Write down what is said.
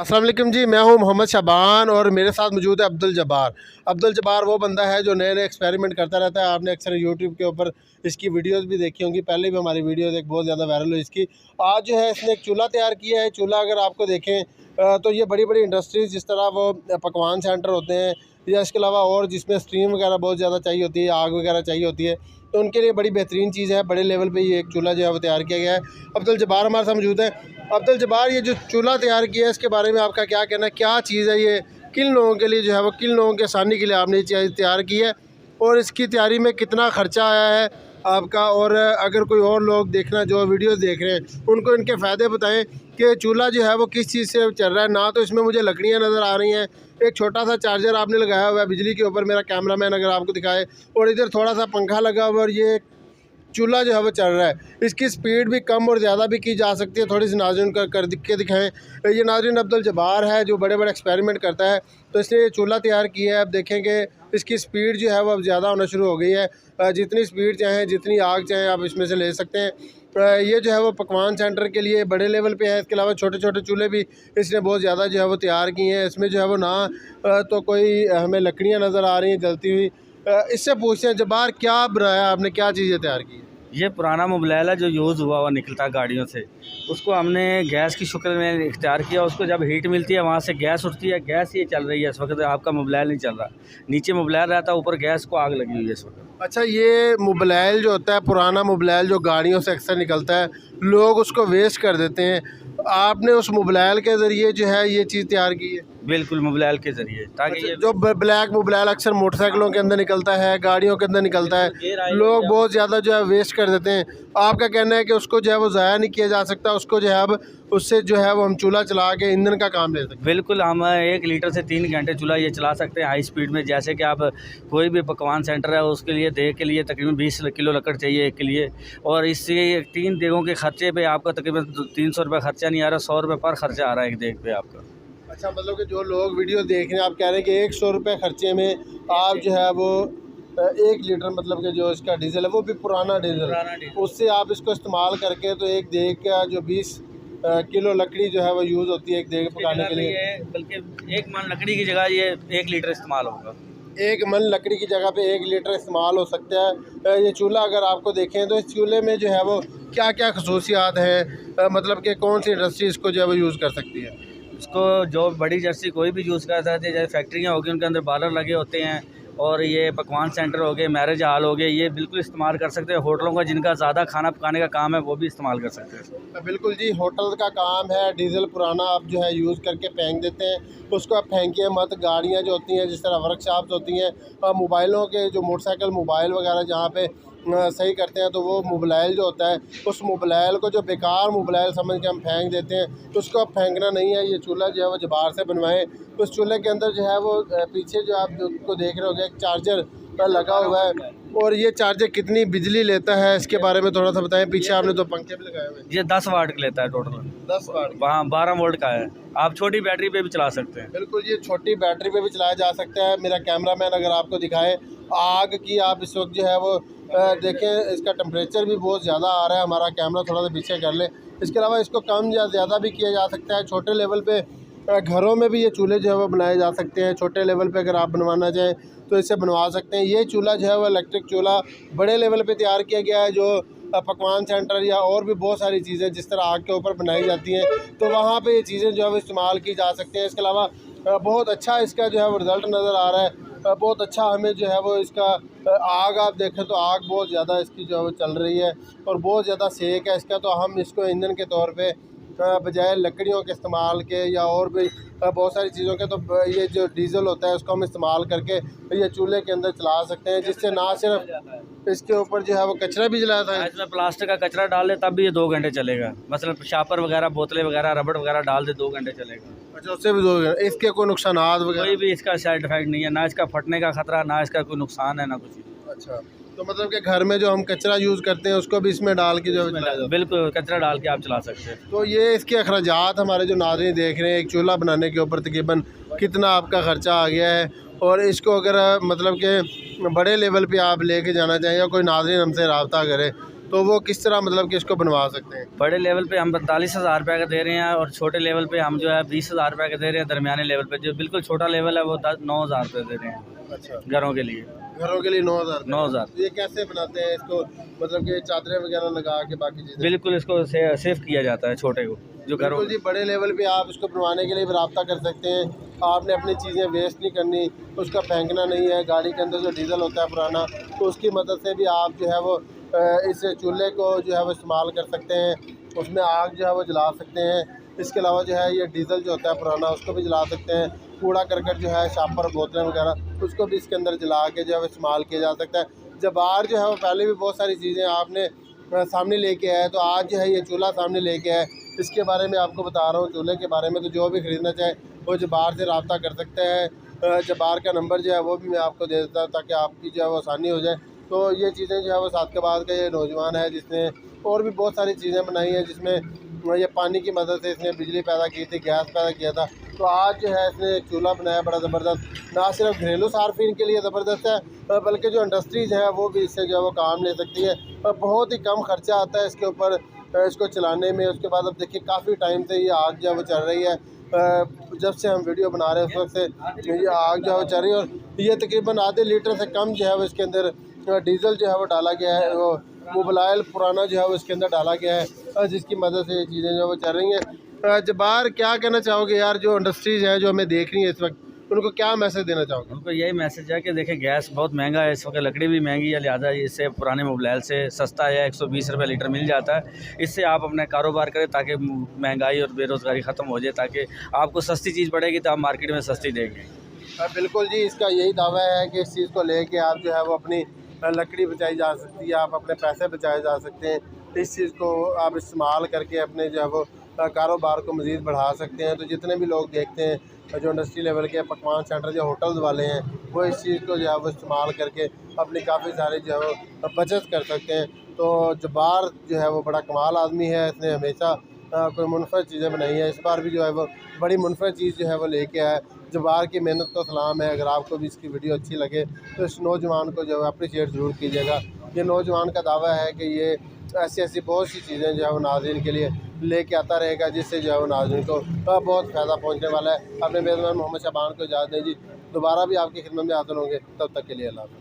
अस्सलाम वालेकुम जी, मैं हूं मोहम्मद शाबान और मेरे साथ मौजूद है अब्दुल जब्बार। अब्दुल जब्बार वो बंदा है जो नए नए एक्सपेरिमेंट करता रहता है। आपने अक्सर यूट्यूब के ऊपर इसकी वीडियोस भी देखी होंगी, पहले भी हमारी वीडियोस एक बहुत ज़्यादा वायरल हुई इसकी। आज जो है इसने एक चूल्हा तैयार किया है। चूल्हा अगर आपको देखें तो ये बड़ी बड़ी इंडस्ट्रीज़ जिस तरह वो पकवान सेंटर होते हैं या इसके अलावा और जिसमें स्टीम वगैरह बहुत ज़्यादा चाहिए होती है, आग वगैरह चाहिए होती है, तो उनके लिए बड़ी बेहतरीन चीज़ है। बड़े लेवल पे ये एक चूल्हा जो है वो तैयार किया गया है। अब्दुल जब्बार हमारे साथ मौजूद है। अब्दुल जब्बार, ये जो चूल्हा तैयार किया है इसके बारे में आपका क्या कहना है? क्या चीज़ है ये? किन लोगों के लिए जो है वो, किन लोगों के आसानी के लिए आपने ये चीज़ तैयार की है और इसकी तैयारी में कितना ख़र्चा आया है आपका? और अगर कोई और लोग देखना जो वीडियो देख रहे हैं उनको इनके फ़ायदे बताएं कि चूल्हा जो है वो किस चीज़ से चल रहा है। ना तो इसमें मुझे लकड़ियाँ नज़र आ रही हैं, एक छोटा सा चार्जर आपने लगाया हुआ है बिजली के ऊपर, मेरा कैमरामैन अगर आपको दिखाए, और इधर थोड़ा सा पंखा लगा हुआ है और ये चूल्हा जो है वो चल रहा है। इसकी स्पीड भी कम और ज़्यादा भी की जा सकती है। थोड़ी सी नाज़रीन कर के दिखाएं। ये नाज़रीन अब्दुल जब्बार है जो बड़े बड़े एक्सपेरिमेंट करता है, तो इसने चूल्हा तैयार किया है। अब देखेंगे इसकी स्पीड जो है वो अब ज़्यादा होना शुरू हो गई है। जितनी स्पीड चाहें, जितनी आग चाहें, आप इसमें से ले सकते हैं। ये जो है वो पकवान सेंटर के लिए बड़े लेवल पे है। इसके अलावा छोटे छोटे चूल्हे भी इसने बहुत ज़्यादा जो है वो तैयार किए हैं। इसमें जो है वो ना तो कोई हमें लकड़ियाँ नज़र आ रही हैं जलती हुई। इससे पूछते हैं जब्बार, क्या बनाया आपने, क्या चीज़ें तैयार की? ये पुराना मोबाइल है जो यूज़ हुआ हुआ निकलता है गाड़ियों से, उसको हमने गैस की शक्ल में इख्तियार किया। उसको जब हीट मिलती है वहाँ से गैस उठती है। गैस ये चल रही है इस वक्त, आपका मोबाइल नहीं चल रहा। नीचे मोबाइल रहता है, ऊपर गैस को आग लगी हुई है इस वक्त। अच्छा, ये मोबाइल जो होता है, पुराना मोबाइल जो गाड़ियों से अक्सर निकलता है, लोग उसको वेस्ट कर देते हैं। आपने उस मोबाइल के ज़रिए जो है ये चीज़ तैयार की है? बिल्कुल, मोबाइल के ज़रिए, ताकि अच्छा, ये जो ब्लैक मोबाइल अक्सर मोटरसाइकिलों के अंदर निकलता है, गाड़ियों के अंदर निकलता है, लोग बहुत ज़्यादा जो है वेस्ट कर देते हैं। आपका कहना है कि उसको जो है वो ज़ाया नहीं किया जा सकता, उसको जो है अब उससे जो है वो हम चूल्हा चला के ईंधन का काम ले सकते हैं? बिल्कुल, हम 1 लीटर से 3 घंटे चूल्हा ये चला सकते हैं हाई स्पीड में। जैसे कि आप कोई भी पकवान सेंटर है उसके लिए देग के लिए तकरीबन 20 किलो लकड़ चाहिए एक के लिए, और इससे 3 देगों के खर्चे पे आपका तकरीबन 300 रुपये खर्चा नहीं आ रहा, 100 रुपये पर खर्चा आ रहा है एक देग पे आपका। अच्छा, मतलब कि जो लोग वीडियो देख रहे हैं, आप कह रहे हैं कि 100 रुपये खर्चे में आप जो है वो 1 लीटर, मतलब कि जो इसका डीजल है वो भी पुराना डीजल, उससे आप इसको इस्तेमाल करके तो एक देग का जो 20 किलो लकड़ी जो है वो यूज़ होती है एक देग पकाने के लिए। बल्कि 1 मन लकड़ी की जगह ये 1 लीटर इस्तेमाल होगा। 1 मन लकड़ी की जगह पे 1 लीटर इस्तेमाल हो सकता है। ये चूल्हा अगर आपको देखें तो इस चूल्हे में जो है वो क्या क्या खसूसियात हैं, मतलब कि कौन सी इंडस्ट्री इसको जो है वो यूज़ कर सकती है? इसको जो बड़ी जर्सी कोई भी यूज़ कर सकते हैं, जैसे फैक्ट्रियाँ होगी उनके अंदर बालर लगे होते हैं, और ये पकवान सेंटर हो गए, मैरिज हॉल हो गए, ये बिल्कुल इस्तेमाल कर सकते हैं। होटलों का जिनका ज़्यादा खाना पकाने का काम है वो भी इस्तेमाल कर सकते हैं। बिल्कुल जी, होटल का काम है। डीजल पुराना आप जो है यूज़ करके फेंक देते हैं, उसको आप फेंकिए मत। गाड़ियाँ जो होती हैं, जिस तरह वर्कशॉप्स होती हैं, मोबाइलों के जो मोटरसाइकिल मोबाइल वगैरह जहाँ पे सही करते हैं, तो वो मोबाइल जो होता है, उस मोबाइल को जो बेकार मोबाइल समझ के हम फेंक देते हैं, तो उसको अब फेंकना नहीं है। ये चूल्हा जो है वो जबार से बनवाएं। उस चूल्हे के अंदर जो है वो पीछे जो आप को देख रहे होंगे एक चार्जर लगा हुआ है, और ये चार्जर कितनी बिजली लेता है इसके बारे में थोड़ा सा बताएं। पीछे आपने तो पंखे भी लगाए हुए हैं। ये 10 वाट का लेता है टोटल। 10 वाट? वहाँ 12 वोल्ट का है। आप छोटी बैटरी पे भी चला सकते हैं। बिल्कुल, ये छोटी बैटरी पे भी चलाया जा सकता है। मेरा कैमरामैन अगर आपको दिखाए आग की, आप इस वक्त जो है वो देखें, इसका टेम्परेचर भी बहुत ज़्यादा आ रहा है। हमारा कैमरा थोड़ा सा पीछे कर ले। इसके अलावा इसको कम या ज़्यादा भी किया जा सकता है। छोटे लेवल पे घरों में भी ये चूल्हे जो है वो बनाए जा सकते हैं। छोटे लेवल पे अगर आप बनवाना चाहें तो इससे बनवा सकते हैं। ये चूल्हा जो है वो इलेक्ट्रिक चूल्हा बड़े लेवल पे तैयार किया गया है, जो पकवान सेंटर या और भी बहुत सारी चीज़ें जिस तरह आग के ऊपर बनाई जाती हैं, तो वहाँ पे ये चीज़ें जो है वो इस्तेमाल की जा सकती हैं। इसके अलावा बहुत अच्छा इसका जो है वो रिज़ल्ट नज़र आ रहा है। बहुत अच्छा हमें जो है वो इसका आग, आप देखें तो आग बहुत ज़्यादा इसकी जो है वो चल रही है और बहुत ज़्यादा सेक है इसका। तो हम इसको ईंधन के तौर पे बजाय लकड़ियों के इस्तेमाल के या और भी बहुत सारी चीज़ों के, तो ये जो डीजल होता है उसको हम इस्तेमाल करके ये चूल्हे के अंदर चला सकते हैं, जिससे ना सिर्फ इसके ऊपर जो है वो कचरा भी जलाता है। इसमें प्लास्टिक का कचरा डाल दे तब भी ये 2 घंटे चलेगा। मतलब शापर वगैरह, बोतलें वगैरह, रबड़ वगैरह डाल दे 2 घंटे चलेगा। अच्छा, उससे भी 2 घंटे? इसके कोई नुकसानात वगैरह? कोई भी इसका साइड इफेक्ट नहीं है, ना इसका फटने का खतरा, ना इसका कोई नुकसान है, ना कुछ। अच्छा, तो मतलब कि घर में जो हम कचरा यूज़ करते हैं उसको भी इसमें डाल के जो बिल्कुल कचरा डाल के आप चला सकते हैं। तो ये इसके अखराजात हमारे जो नाज़रीन देख रहे हैं, एक चूल्हा बनाने के ऊपर तकरीबन कितना आपका ख़र्चा आ गया है, और इसको अगर मतलब कि बड़े लेवल पे आप लेके जाना चाहें या कोई नाज़रीन हमसे रब्ता करे तो वो किस तरह मतलब कि इसको बनवा सकते हैं? बड़े लेवल पे हम 42,000 रुपये का दे रहे हैं और छोटे लेवल पे हम जो है 20,000 रुपये का दे रहे हैं। दरमियाने लेवल पे जो बिल्कुल छोटा लेवल है वो 9,000 रुपये दे रहे हैं अच्छा, घरों के लिए। घरों के लिए 9,000? 9,000। ये कैसे बनाते हैं इसको, मतलब कि चादरें वगैरह लगा के बाकी चीज़ें? बिल्कुल इसको सेफ किया जाता है छोटे को जो घरों। बिल्कुल जी, बड़े लेवल पे आप इसको बनवाने के लिए भी रब्ता कर सकते हैं। आपने अपनी चीज़ें वेस्ट नहीं करनी, उसका फेंकना नहीं है। गाड़ी के अंदर जो डीजल होता है पुराना, तो उसकी मदद से भी आप जो है वो इस चूल्हे को जो है वो इस्तेमाल कर सकते हैं, उसमें आग जो है वो जला सकते हैं। इसके अलावा जो है ये डीजल जो होता है पुराना, उसको भी जला सकते हैं। कूड़ा करकट जो है, शापर, बोतलें वगैरह, उसको भी इसके अंदर जला के जो है वो इस्तेमाल किया जा सकता है। जबार जो है वो पहले भी बहुत सारी चीज़ें आपने सामने लेके आए, तो आज जो है ये चूल्हा सामने लेके आए। इसके बारे में आपको बता रहा हूँ, चूल्हे के बारे में। तो जो भी ख़रीदना चाहे वो जबार से रब्ता कर सकते हैं। जबार का नंबर जो है वो भी मैं आपको दे देता हूँ ताकि आपकी जो है वो आसानी हो जाए। तो ये चीज़ें जो है वो सादकाबाद का ये नौजवान है जिसने और भी बहुत सारी चीज़ें बनाई हैं, जिसमें ये पानी की मदद से इसने बिजली पैदा की थी, गैस पैदा किया था। तो आज जो है इसने एक चूल्हा बनाया बड़ा ज़बरदस्त। ना सिर्फ घरेलू सार्फिन के लिए ज़बरदस्त है, बल्कि जो इंडस्ट्रीज़ हैं वो भी इससे जो है वो काम ले सकती है। बहुत ही कम खर्चा आता है इसके ऊपर इसको चलाने में। उसके बाद अब देखिए काफ़ी टाइम से ये आग जो है वो चल रही है। जब से हम वीडियो बना रहे हैं उस वक्त से ये आग जो है वो चल रही है, और ये तकरीबन आधे लीटर से कम जो है वो इसके अंदर डीज़ल जो है वो डाला गया है। वो मोबाइल पुराना जो है वो इसके अंदर डाला गया है, जिसकी मदद से ये चीज़ें जो है वो चल रही हैं। जबार, क्या कहना चाहोगे यार, जो इंडस्ट्रीज़ हैं जो हमें देख रही हैं इस वक्त, उनको क्या मैसेज देना चाहोगे? उनको यही मैसेज है कि देखिए गैस बहुत महंगा है इस वक्त, लकड़ी भी महंगी है, लिहाजा इससे पुराने मोबाइल से सस्ता है, 120 रुपये लीटर मिल जाता है। इससे आप अपना कारोबार करें ताकि महंगाई और बेरोज़गारी ख़त्म हो जाए, ताकि आपको सस्ती चीज़ पड़ेगी तो आप मार्केट में सस्ती देंगे। बिल्कुल जी, इसका यही दावा है कि इस चीज़ को लेके आप जो है वो अपनी लकड़ी बचाई जा सकती है, आप अपने पैसे बचाए जा सकते हैं। इस चीज़ को आप इस्तेमाल करके अपने जो है वो कारोबार को मज़ीद बढ़ा सकते हैं। तो जितने भी लोग देखते हैं जो इंडस्ट्री लेवल के पकवान सेंटर जो होटल्स वाले हैं, वो इस चीज़ को जो है वो इस्तेमाल करके अपनी काफ़ी सारे जो है वो बचत कर सकते हैं। तो जबार जो है वो बड़ा कमाल आदमी है, इसने हमेशा कोई मुनफरद चीज़ें बनाई हैं। इस बार भी जो है वो बड़ी मुनफरद चीज़ जो है वो लेके आया। जबार की मेहनत को सलाम है। अगर आपको भी इसकी वीडियो अच्छी लगे तो इस नौजवान को जो है अप्रिशिएट ज़रूर कीजिएगा। ये नौजवान का दावा है कि ये ऐसी बहुत सी चीज़ें जो है वो नाज़रीन के लिए लेके आता रहेगा, जिससे जो है वो नाज़रीन को बहुत फ़ायदा पहुँचने वाला है। अपने मेज़बान मोहम्मद शाबान को इजाज़त दें जी। दोबारा भी आपकी खिदमत में हाज़िर होंगे, तब तक के लिए अल्लाह हाफ़िज़।